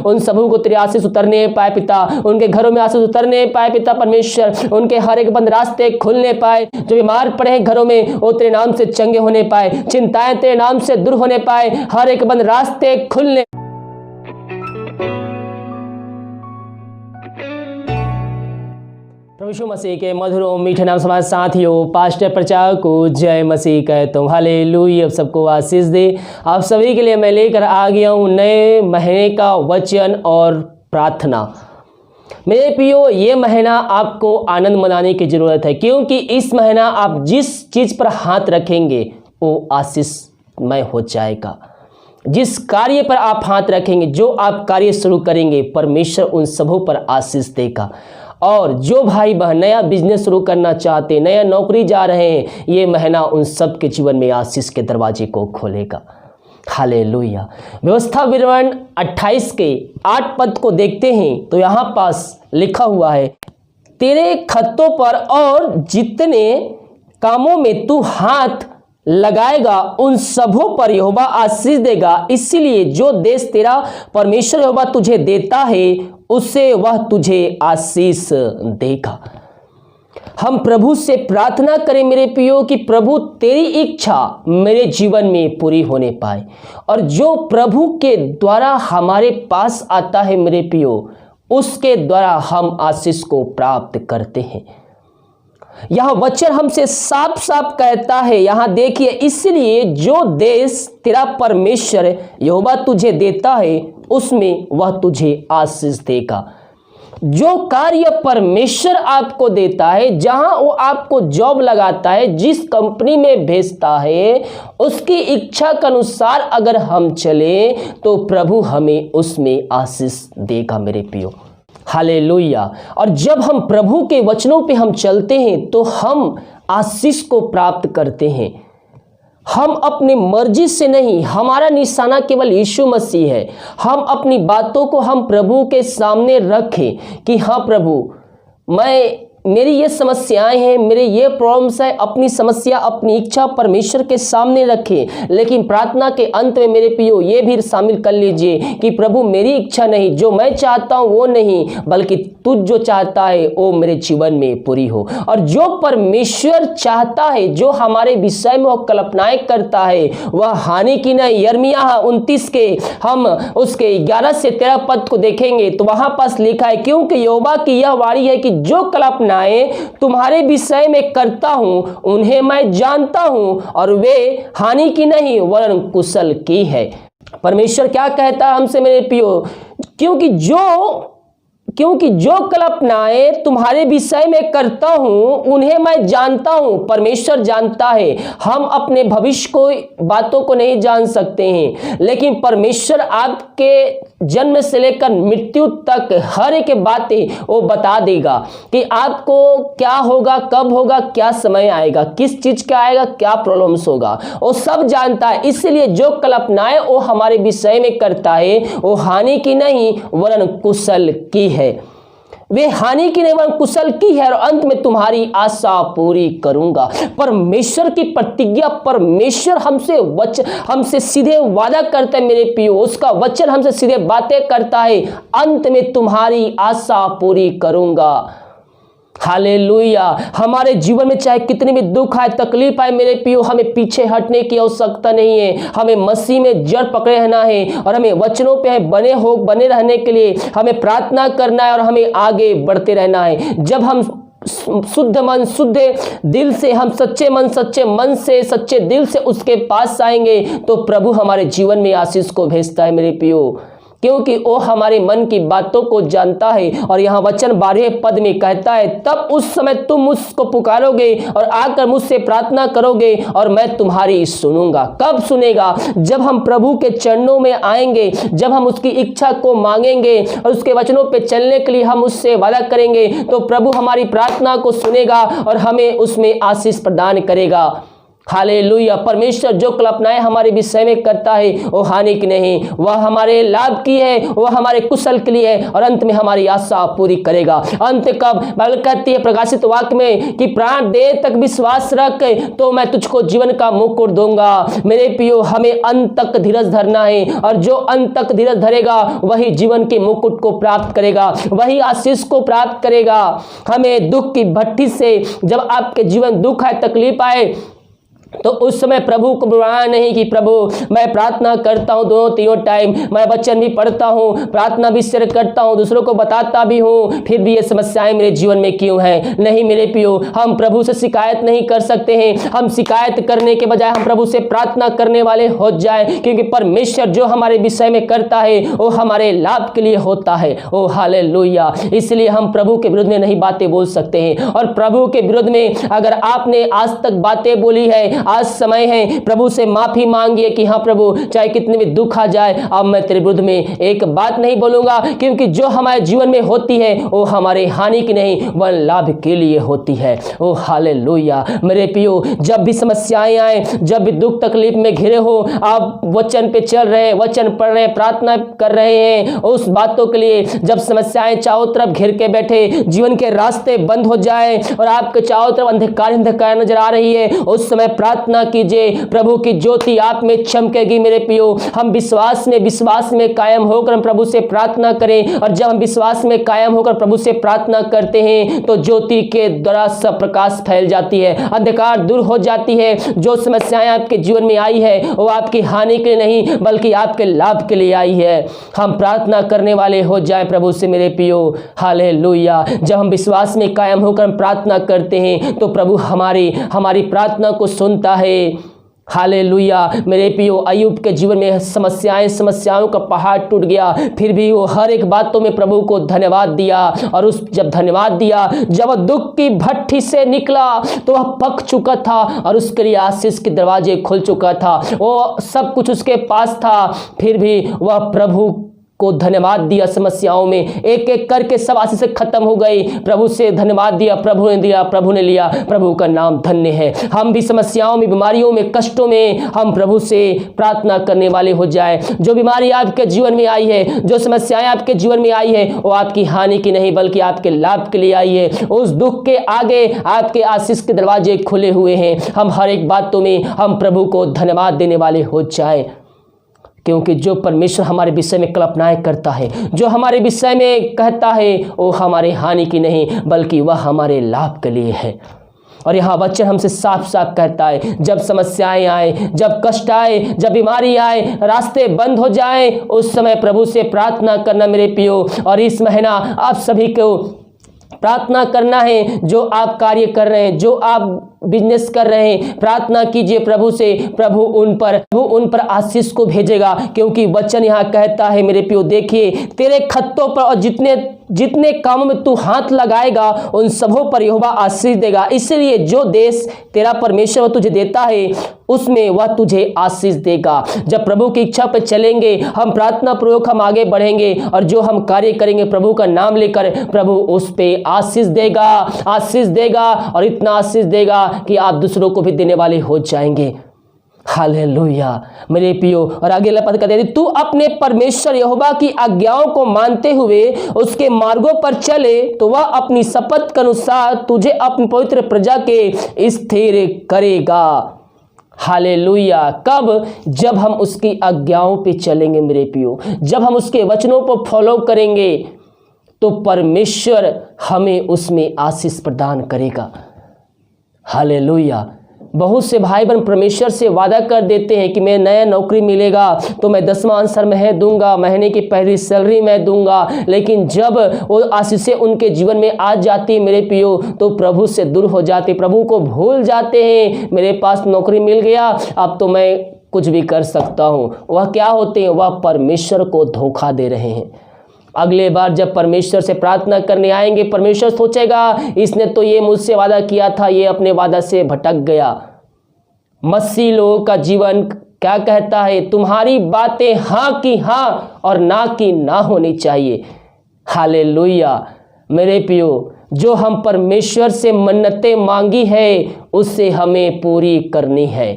उन सबों को तेरे आशीष उतरने पाए पिता, उनके घरों में आशीष उतरने पाए पिता परमेश्वर, उनके हर एक बंद रास्ते खुलने पाए, जो बीमार पड़े हैं घरों में वो तेरे नाम से चंगे होने पाए, चिंताएं तेरे नाम से दूर होने पाए, हर एक बंद रास्ते खुलने। प्रभु यीशु मसीह के मधुर और मीठे नाम समाज साथियों, पास्टर प्रचार को जय मसीह कहता हूँ। हालेलुया। अब सबको आशीष दे। आप सभी के लिए मैं लेकर आ गया हूँ नए महीने का वचन और प्रार्थना। मेरे प्रियो, ये महीना आपको आनंद मनाने की ज़रूरत है, क्योंकि इस महीना आप जिस चीज़ पर हाथ रखेंगे वो आशीषमय हो जाएगा। जिस कार्य पर आप हाथ रखेंगे, जो आप कार्य शुरू करेंगे, परमेश्वर उन सबों पर आशीष देगा। और जो भाई बहन नया बिजनेस शुरू करना चाहते, नया नौकरी जा रहे हैं, ये महीना उन सब के जीवन में आशीष के दरवाजे को खोलेगा। हालेलुया। व्यवस्था विवरण 28 के 8 पद को देखते हैं तो यहाँ पास लिखा हुआ है, तेरे खत्तों पर और जितने कामों में तू हाथ लगाएगा उन सबों पर यहोवा आशीष देगा। इसीलिए जो देश तेरा परमेश्वर यहोवा तुझे देता है, उससे वह तुझे आशीष देगा। हम प्रभु से प्रार्थना करें मेरे प्रियो कि प्रभु तेरी इच्छा मेरे जीवन में पूरी होने पाए। और जो प्रभु के द्वारा हमारे पास आता है मेरे प्रियो, उसके द्वारा हम आशीष को प्राप्त करते हैं। यह वचन हमसे साफ साफ कहता है, यहाँ देखिए, इसलिए जो देश तेरा परमेश्वर यहोवा तुझे देता है, उसमें वह तुझे आशीष देगा। जो कार्य परमेश्वर आपको देता है, जहां वो आपको जॉब लगाता है, जिस कंपनी में भेजता है, उसकी इच्छा के अनुसार अगर हम चले तो प्रभु हमें उसमें आशीष देगा मेरे प्रियो। हालेलुया। और जब हम प्रभु के वचनों पे हम चलते हैं तो हम आशीष को प्राप्त करते हैं। हम अपनी मर्जी से नहीं, हमारा निशाना केवल यीशु मसीह है। हम अपनी बातों को हम प्रभु के सामने रखें कि हाँ प्रभु, मेरी ये समस्याएं हैं, मेरे ये प्रॉब्लम्स है, अपनी समस्या अपनी इच्छा परमेश्वर के सामने रखें। लेकिन प्रार्थना के अंत में मेरे प्रियो ये भी शामिल कर लीजिए कि प्रभु मेरी इच्छा नहीं, जो मैं चाहता हूँ वो नहीं, बल्कि तू जो चाहता है वो मेरे जीवन में पूरी हो। और जो परमेश्वर चाहता है, जो हमारे विषय में वो कल्पनाएं करता है, वह हानि की नहीं। यिर्मयाह 29 के हम उसके 11 से 13 पद को देखेंगे तो वहां पास लिखा है, क्योंकि यहोवा की यह वाणी है कि जो कल्पनाएं तुम्हारे विषय में करता हूं, उन्हें मैं जानता हूं, और वे हानि की नहीं वरन कुशल की है। परमेश्वर क्या कहता है हमसे मेरे प्रियो, क्योंकि जो कल्पनाएं तुम्हारे विषय में करता हूं, उन्हें मैं जानता हूं। परमेश्वर जानता है। हम अपने भविष्य को बातों को नहीं जान सकते हैं, लेकिन परमेश्वर आपके जन्म से लेकर मृत्यु तक हर एक बातें वो बता देगा कि आपको क्या होगा, कब होगा, क्या समय आएगा, किस चीज का आएगा, क्या प्रॉब्लम्स होगा, वो सब जानता है। इसलिए जो कल्पनाएं वो हमारे विषय में करता है, वो हानि की नहीं वरन कुशल की है। वे हानि की नहीं वरन कुशल की है, और अंत में तुम्हारी आशा पूरी करूंगा। परमेश्वर की प्रतिज्ञा, परमेश्वर हमसे सीधे वादा करता है मेरे प्रियो, उसका वचन हमसे सीधे बातें करता है, अंत में तुम्हारी आशा पूरी करूंगा। हालेलुया। हमारे जीवन में चाहे कितनी भी दुख आए, तकलीफ आए मेरे प्रियो, हमें पीछे हटने की आवश्यकता नहीं है। हमें मसीह में जड़ पकड़े रहना है, और हमें वचनों पे बने रहने के लिए हमें प्रार्थना करना है, और हमें आगे बढ़ते रहना है। जब हम शुद्ध मन शुद्ध दिल से, हम सच्चे मन से सच्चे दिल से उसके पास आएंगे, तो प्रभु हमारे जीवन में आशीष को भेजता है मेरे प्रियो, क्योंकि वो हमारे मन की बातों को जानता है। और यहाँ वचन 12 पद में कहता है, तब उस समय तुम मुझको पुकारोगे और आकर मुझसे प्रार्थना करोगे और मैं तुम्हारी सुनूंगा। कब सुनेगा? जब हम प्रभु के चरणों में आएंगे, जब हम उसकी इच्छा को मांगेंगे और उसके वचनों पे चलने के लिए हम उससे वादा करेंगे, तो प्रभु हमारी प्रार्थना को सुनेगा और हमें उसमें आशीष प्रदान करेगा। हालेलुया। परमेश्वर जो कल्पनाएं हमारे विषय में करता है वो हानि की नहीं, वह हमारे लाभ की है, वह हमारे कुशल के लिए है और अंत में हमारी आशा पूरी करेगा। अंत कब? बाइबल कहती है प्रकाशित वाक्य में कि प्राण दे तक विश्वास रख तो मैं तुझको जीवन का मुकुट दूंगा। मेरे प्रियो, हमें अंत तक धीरज धरना है और जो अंत तक धीरज धरेगा वही जीवन के मुकुट को प्राप्त करेगा, वही आशीष को प्राप्त करेगा। हमें दुख की भट्ठी से, जब आपके जीवन दुख आए, तकलीफ आए, तो उस समय प्रभु को बुलाना नहीं कि प्रभु मैं प्रार्थना करता हूँ दोनों तीनों टाइम, मैं वचन भी पढ़ता हूँ, प्रार्थना भी शेयर करता हूँ, दूसरों को बताता भी हूँ, फिर भी ये समस्याएं मेरे जीवन में क्यों हैं। नहीं मेरे प्रियो, हम प्रभु से शिकायत नहीं कर सकते हैं। हम शिकायत करने के बजाय हम प्रभु से प्रार्थना करने वाले हो जाए, क्योंकि परमेश्वर जो हमारे विषय में करता है वो हमारे लाभ के लिए होता है। ओ हालेलुया। इसलिए हम प्रभु के विरुद्ध में नहीं बातें बोल सकते हैं। और प्रभु के विरुद्ध में अगर आपने आज तक बातें बोली है, आज समय है प्रभु से माफी मांगिए कि हाँ प्रभु, चाहे कितने भी दुख आ जाए, अब मैं तेरे विरुद्ध में एक बात नहीं बोलूंगा, क्योंकि जो हमारे जीवन में होती है वो हमारे हानि की नहीं, वह लाभ के लिए होती है। ओ हालेलुया। मेरे प्रियो, जब भी समस्याएं आए, जब भी दुख तकलीफ में घिरे हो, आप वचन पे चल रहे हैं, वचन पढ़ रहे हैं, प्रार्थना कर रहे हैं, उस बातों के लिए जब समस्याएं चारों तरफ घिर के बैठे, जीवन के रास्ते बंद हो जाए और आपके चारों तरफ अंधकार अंधकार नजर आ रही है, उस समय प्रार्थना कीजिए, प्रभु की ज्योति आप में चमकेगी। मेरे प्रियो, हम विश्वास में कायम होकर हम प्रभु से प्रार्थना करें, और जब हम विश्वास में कायम होकर प्रभु से प्रार्थना करते हैं तो ज्योति के द्वारा सब प्रकाश फैल जाती है, अंधकार दूर हो जाती है। जो समस्याएं आपके जीवन में आई है वो आपकी हानि के लिए नहीं बल्कि आपके लाभ के लिए आई है। हम प्रार्थना करने वाले हो जाए प्रभु से मेरे प्रियो। हालेलुया। जब हम विश्वास में कायम होकर हम प्रार्थना करते हैं तो प्रभु हमारी प्रार्थना को सुनता है। हालेलुया। मेरे प्रियो, अय्यूब के जीवन में समस्याओं का पहाड़ टूट गया, फिर भी वो हर एक बातों में प्रभु को धन्यवाद दिया, और जब धन्यवाद दिया, जब वह दुख की भट्ठी से निकला तो वह पक चुका था और उसके लिए आशीष के दरवाजे खुल चुका था, वो सब कुछ उसके पास था, फिर भी वह प्रभु को धन्यवाद दिया। समस्याओं में एक एक करके सब आशीष खत्म हो गई, प्रभु से धन्यवाद दिया, प्रभु ने दिया, प्रभु ने लिया, प्रभु का नाम धन्य है। हम भी समस्याओं में, बीमारियों में, कष्टों में हम प्रभु से प्रार्थना करने वाले हो जाए। जो बीमारी आपके जीवन में आई है, जो समस्याएं आपके जीवन में आई है, वो आपकी हानि की नहीं बल्कि आपके लाभ के लिए आई है। उस दुख के आगे आपके आशीष के दरवाजे खुले हुए हैं। हम हर एक बातों में हम प्रभु को धन्यवाद देने वाले हो जाए, क्योंकि जो परमेश्वर हमारे विषय में कल्पनाएं करता है, जो हमारे विषय में कहता है, वो हमारे हानि की नहीं बल्कि वह हमारे लाभ के लिए है। और यहाँ वचन हमसे साफ साफ कहता है, जब समस्याएं आए, जब कष्ट आए, जब बीमारी आए, रास्ते बंद हो जाए, उस समय प्रभु से प्रार्थना करना मेरे प्रियो। और इस महीना आप सभी को प्रार्थना करना है, जो आप कार्य कर रहे हैं, जो आप बिजनेस कर रहे हैं, प्रार्थना कीजिए प्रभु से। प्रभु उन पर आशीष को भेजेगा, क्योंकि वचन यहाँ कहता है मेरे प्रियो, देखिए तेरे खत्तों पर और जितने कामों में तू हाथ लगाएगा उन सबों पर यहोवा आशीष देगा। इसलिए जो देश तेरा परमेश्वर तुझे देता है उसमें वह तुझे आशीष देगा। जब प्रभु की इच्छा पर चलेंगे, हम प्रार्थना पूर्वक हम आगे बढ़ेंगे, और जो हम कार्य करेंगे प्रभु का नाम लेकर, प्रभु उस पे आशीष देगा और इतना आशीष देगा कि आप दूसरों को भी देने वाले हो जाएंगे। हालेलुया मेरे प्रियो। और आगे पद कहते हैं, तू अपने परमेश्वर यहोवा की आज्ञाओं को मानते हुए उसके मार्गों पर चले तो वह अपनी शपथ के अनुसार तुझे अपनी पवित्र प्रजा के स्थिर करेगा। हालेलुया। कब? जब हम उसकी आज्ञाओं पे चलेंगे मेरे प्रियो, जब हम उसके वचनों को फॉलो करेंगे तो परमेश्वर हमें उसमें आशीष प्रदान करेगा। हालेलुया। बहुत से भाई बहन परमेश्वर से वादा कर देते हैं कि मैं नया नौकरी मिलेगा तो मैं 10वां अंशर मैं दूंगा, महीने की पहली सैलरी मैं दूंगा, लेकिन जब वो आशीषें उनके जीवन में आ जाती है मेरे प्रियो तो प्रभु से दूर हो जाते, प्रभु को भूल जाते हैं। मेरे पास नौकरी मिल गया, अब तो मैं कुछ भी कर सकता हूँ। वह क्या होते हैं? वह परमेश्वर को धोखा दे रहे हैं। अगले बार जब परमेश्वर से प्रार्थना करने आएंगे, परमेश्वर सोचेगा इसने तो ये मुझसे वादा किया था, ये अपने वादा से भटक गया। मसीह लोगों का जीवन क्या कहता है? तुम्हारी बातें हाँ की हाँ और ना की ना होनी चाहिए। हालेलुया मेरे प्रियो, जो हम परमेश्वर से मन्नतें मांगी है उससे हमें पूरी करनी है।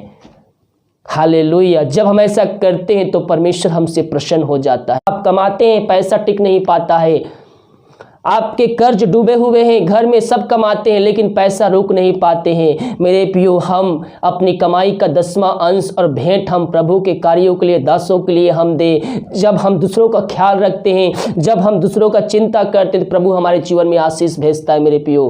हालेलुया। जब हम ऐसा करते हैं तो परमेश्वर हमसे प्रसन्न हो जाता है। आप कमाते हैं, पैसा टिक नहीं पाता है, आपके कर्ज डूबे हुए हैं, घर में सब कमाते हैं लेकिन पैसा रुक नहीं पाते हैं। मेरे प्रियो, हम अपनी कमाई का 10वां अंश और भेंट हम प्रभु के कार्यों के लिए, दासों के लिए हम दे। जब हम दूसरों का ख्याल रखते हैं, जब हम दूसरों का चिंता करते हैं, तो प्रभु हमारे जीवन में आशीष भेजता है मेरे प्रियो।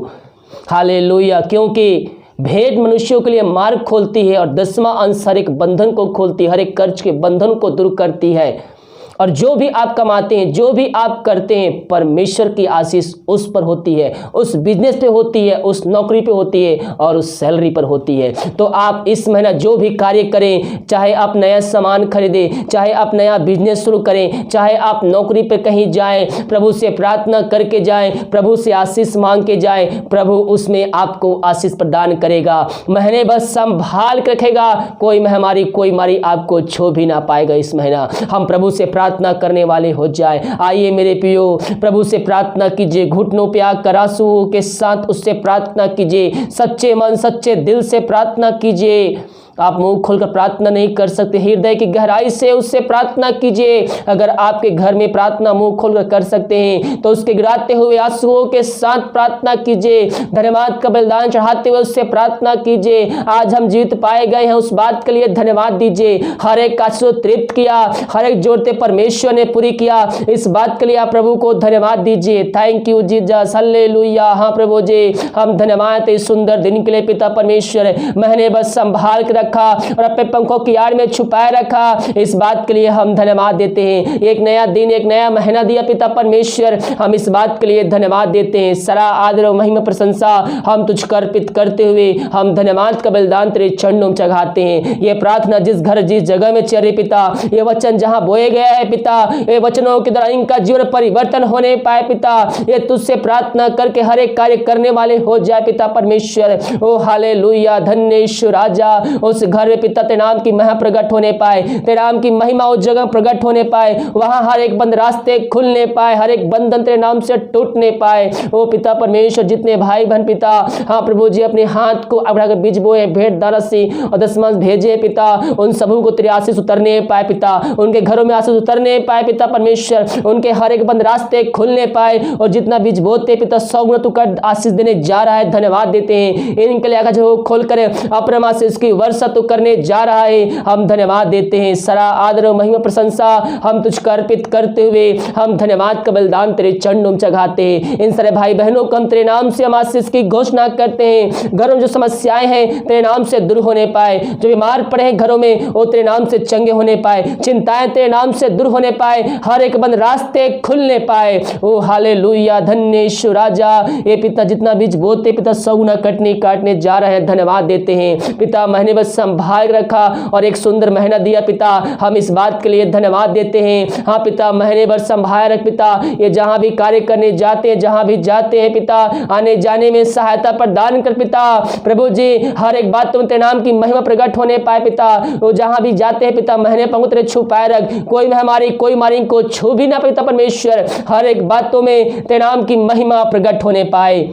हालेलुया। क्योंकि भेंट मनुष्यों के लिए मार्ग खोलती है और 10वां अंश हर एक बंधन को खोलती है, हर एक कर्ज के बंधन को दूर करती है। और जो भी आप कमाते हैं, जो भी आप करते हैं, परमेश्वर की आशीष उस पर होती है, उस बिजनेस पे होती है, उस नौकरी पे होती है और उस सैलरी पर होती है। तो आप इस महीना जो भी कार्य करें, चाहे आप नया सामान खरीदें, चाहे आप नया बिजनेस शुरू करें, चाहे आप नौकरी पे कहीं जाएं, प्रभु से प्रार्थना करके जाएं, प्रभु से आशीष मांग के जाएं, प्रभु उसमें आपको आशीष प्रदान करेगा। महीने बस संभाल के रखेगा, कोई महामारी, कोई मारी आपको छू भी ना पाएगा। इस महीना हम प्रभु से प्रार्थना करने वाले हो जाए। आइए मेरे प्रियो, प्रभु से प्रार्थना कीजिए, घुटनों पे आकर आंसुओं के साथ उससे प्रार्थना कीजिए, सच्चे मन सच्चे दिल से प्रार्थना कीजिए। आप मुंह खोलकर प्रार्थना नहीं कर सकते, हृदय की गहराई से उससे प्रार्थना कीजिए। अगर आपके घर में प्रार्थना मुंह खोलकर कर सकते हैं तो उसके गिराते हुए आंसुओं के साथ प्रार्थना कीजिए, धन्यवाद का बलिदान चढ़ाते हुए उससे प्रार्थना कीजिए। आज हम जीवित पाए गए हैं, उस बात के लिए धन्यवाद दीजिए। हर एक आंसू तृप्त किया, हर एक जोड़ते परमेश्वर ने पूरी किया, इस बात के लिए आप प्रभु को धन्यवाद दीजिए। Thank you Jesus, hallelujah. हाँ प्रभु जी, हम धन्यवाद इस सुंदर दिन के लिए पिता परमेश्वर। महीने बस संभाल कर रखा और अपने पंखों की आड़ में छुपाए रखा, इस बात के लिए हम धन्यवाद देते हैं। एक नया दिन, एक नया महीना दिया पिता परमेश्वर, हम इस बात के लिए धन्यवाद देते हैं। सारा आदर और महिमा प्रशंसा हम तुझको अर्पित करते हुए हम धन्यवाद का बलिदान तेरे चरणों में चढ़ाते हैं। ये प्रार्थना जिस घर जिस जगह में चल रही पिता, ये वचन जहां बोए गया है पिता, ये वचनों के द्वारा इनका जीवन परिवर्तन होने पाए पिता, ये तुझसे प्रार्थना करके हर एक कार्य करने वाले हो जाए पिता परमेश्वर। ओ हालेलुया, धन्य यीशु राजा। उस घर में पिता तेरे नाम की महिमा प्रकट होने पाए, तेरे नाम की महिमा उस जगह प्रकट होने पाए, वहां हर एक बंद रास्ते खुलने पाए, हर एक बंधन तेरे नाम से टूटने पाए। ओ पिता परमेश्वर, जितने भाई बहन पिता, हाँ प्रभु जी, अपने हाथ को बढ़ाकर बीज बोए, भेंट दारसी और 10वां भेजे पिता, उन सबों को तेरे आशीष उतरने पाए पिता, उनके घरों में आशीष उतरने पाए पिता परमेश्वर, उनके हर एक बंद रास्ते खुलने पाए और जितना बीज बोते पिता 100 गुना तू कर आशीष देने जा रहा है। धन्यवाद देते हैं इनके लिए, जो खोल कर अपना आशीष की वर्षा तो करने जा रहा है, हम धन्यवाद देते हैं। सारा आदर और महिमा प्रशंसा हम तुझको अर्पित करते हुए हम धन्यवाद का बलिदान तेरे चरणों में चढ़ाते हैं। इन सारे भाई बहनों को हम तेरे नाम से हम आशीष की घोषणा करते हैं। घरों में जो समस्याएं हैं तेरे नाम से दूर होने पाए, जो बीमार पड़े हैं घरों में वो तेरे नाम से चंगे होने पाए, चिंताएं तेरे नाम से दूर होने पाए, हर एक बंद रास्ते खुलने पाए। ओ हालेलुया, धन्य यीशु राजा। ये पिता जितना बीज बोते पिता 100 गुना काटने जा रहे हैं, धन्यवाद देते हैं पिता। महीने बस संभाल रखा और एक सुंदर महीना दिया पिता, हम इस बात के लिए धन्यवाद देते हैं। हाँ पिता, महीने भर संभाल रख पिता, ये जहां भी कार्य करने जाते हैं, जहां भी जाते हैं पिता, आने जाने में सहायता प्रदान कर पिता। प्रभु जी, हर एक बात तुम तेरे नाम की महिमा प्रकट होने पाए पिता, वो जहां भी जाते हैं पिता, महीने पंख तेरे छुपाए रख, कोई महामारी कोई मारी को छू भी ना पिता परमेश्वर, हर एक बातों में तेरे नाम की महिमा प्रकट होने पाए।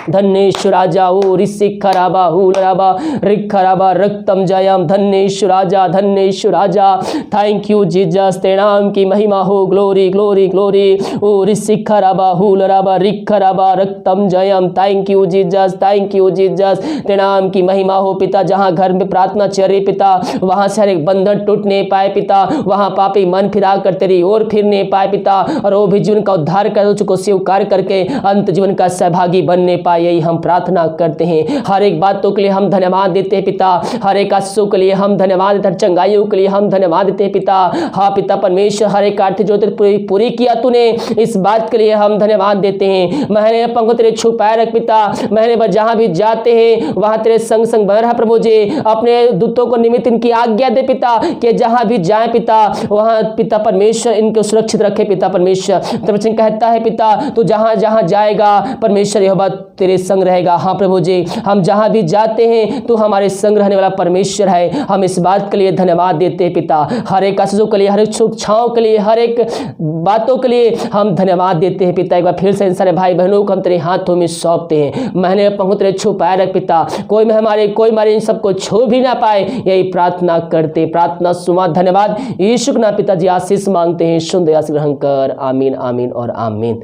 धन्येश्वर राजा। ओ ऋषिक खराबा हुलराबा रिक खराबा रक्तम जयम, धन्येश्वर राजा, धन्येश्वर राजा। थैंक यू जीसस, तेरे नाम की महिमा हो, ग्लोरी ग्लोरी ग्लोरी। ओ ऋषिक खराबा हुलराबा रिक खराबा रक्तम जयम। Thank you Jesus, thank you Jesus, तेरे नाम की महिमा हो पिता। जहां घर में प्रार्थना चल रही पिता, वहां से हर एक बंधन टूटने पाए पिता, वहां पापी मन फिरा कर तेरी ओर फिरने पाए पिता, और वो भी जीवन का उद्धार कर उसको स्वीकार करके अंत जीवन का सहभागी बनने पाए। यही हम प्रार्थना करते हैं। हर एक बातों के लिए हम धन्यवाद देते हैं पिता, हर एक आशीषों के लिए हम धन्यवाद देते हैं, चंगाइयों के लिए हम धन्यवाद देते हैं पिता। हाँ पिता परमेश्वर, हर एक आर्थिक जरूरत पूरी किया तूने, इस बात के लिए हम धन्यवाद देते हैं। महीने पंख तेरे छुपाए रख पिता, महीने भर जहां भी जाते हैं वहां तेरे संग संग बन रहा प्रभु जी। अपने दूतों को निमित्त इनकी आज्ञा दे पिता, कि जहां भी जाए पिता वहां पिता परमेश्वर इनको सुरक्षित रखे पिता परमेश्वर। तो वचन कहता है पिता, तू जहां जहां जाएगा परमेश्वर यह बात तेरे संग रहेगा। हाँ प्रभु जी, हम जहाँ भी जाते हैं तो हमारे संग रहने वाला परमेश्वर है। हम इस बात के लिए धन्यवाद देते हैं पिता। हर एक आशीषों के लिए, हर एक शिक्षाओं के लिए, हर एक बातों के लिए हम धन्यवाद देते हैं पिता। एक बार फिर से इन सारे भाई बहनों को हम तेरे हाथों में सौंपते हैं। महीने पहुँच तेरे छुपाए रख पिता, कोई हमारे इन सबको छू भी ना पाए, यही प्रार्थना करते, प्रार्थना सुना। धन्यवाद यीशु के नाम पिताजी, आशीष मांगते हैं, सुन दया से ग्रहण कर। आमीन आमीन और आमीन।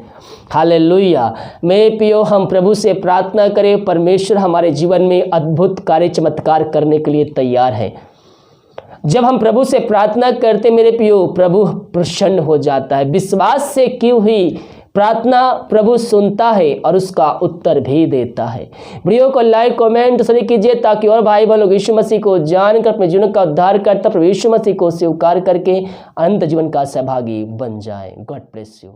हालेलुया। मैं पियो हम प्रभु से प्रार्थना करें, परमेश्वर हमारे जीवन में अद्भुत कार्य चमत्कार करने के लिए तैयार है। जब हम प्रभु से प्रार्थना करते मेरे पियो, प्रभु प्रसन्न हो जाता है। विश्वास से की हुई प्रार्थना प्रभु सुनता है और उसका उत्तर भी देता है। वीडियो को लाइक कमेंट शेयर कीजिए ताकि और भाई बहन लोग यीशु मसीह को जानकर अपने जीवन का उद्धार करता प्रभु यीशु मसीह को स्वीकार करके अनंत जीवन का सहभागी बन जाएं। God bless you.